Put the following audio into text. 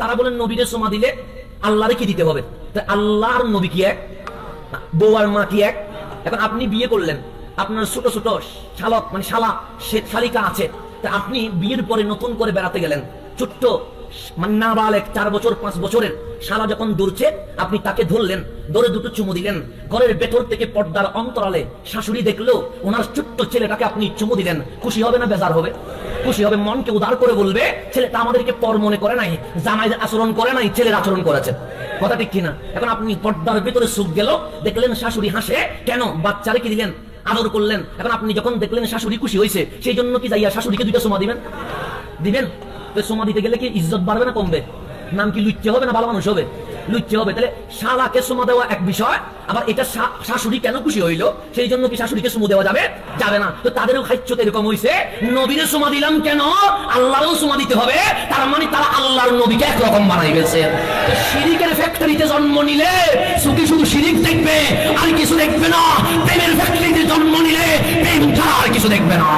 তারা বলেন নবীরে চুমা দিলে আল্লাহরে কি দিতে হবে? আল্লাহর নবী কি এক? বউ আর মা কি এক? এখন আপনি বিয়ে করলেন, আপনার ছোট ছোট শালক মানে শালা শালিকা আছে, তা আপনি বিয়ের পরে নতুন করে বেড়াতে গেলেন, ছোট্ট মানে নাবালেক 4 বছর 5 বছরের শালা যখন দৌড়ছে, আপনি তাকে ধরলেন, ধরে দুটো চুমু দিলেন, ঘরের ভেতর থেকে পর্দার অন্তরালে শাশুড়ি দেখলো ওনার ছোট্ট ছেলেটাকে আপনি চুমু দিলেন, খুশি হবে না বেজার হবে? খুশি হবে, মনকে উদার করে বলবে ছেলেটা আমাদেরকে পর মনে করে নাই, জামাই আচরণ করে নাই, ছেলের আচরণ করেছে। কথা ঠিক কিনা? এখন আপনি পর্দার ভেতরে সুখ গেল, দেখলেন শাশুড়ি হাসে, কেন? বাচ্চারে কি দিলেন? আদর করলেন। এখন আপনি যখন দেখলেন শাশুড়ি খুশি হয়েছে, সেই জন্য কি যাইয়া শাশুড়িকে 2টা চুমা দিবেন? দিবেন? তো চুমা দিতে গেলে কি ইজ্জত বাড়বে না কমবে? নাম কি লুচ্চে হবে না ভালো মানুষ হবে? লুচ্চে হবে। তাহলে শালাকে চুমা দেওয়া এক বিষয়, আবার এটা শাশুড়ি কেন খুশি হইলো সেই জন্য কি শাশুড়িকে চুমু দেওয়া যাবে? যাবে না। তো তাদেরও খাইচ্ছতে এরকম হইছে, নবীরে চুমা দিলাম কেন, আল্লাহরও চুমা দিতে হবে, তার মানে তারা আল্লাহর নবীকে একরকম বানাই গেছে। শিরিকের ফ্যাক্টরিতে জন্ম নিলে শুধু শুধু শিরিক দেখবে, আর কিছু দেখবে না। প্রেমের ফ্যাক্টরিতে জন্ম নিলে প্রেম ছাড়া আর কিছু দেখবে না।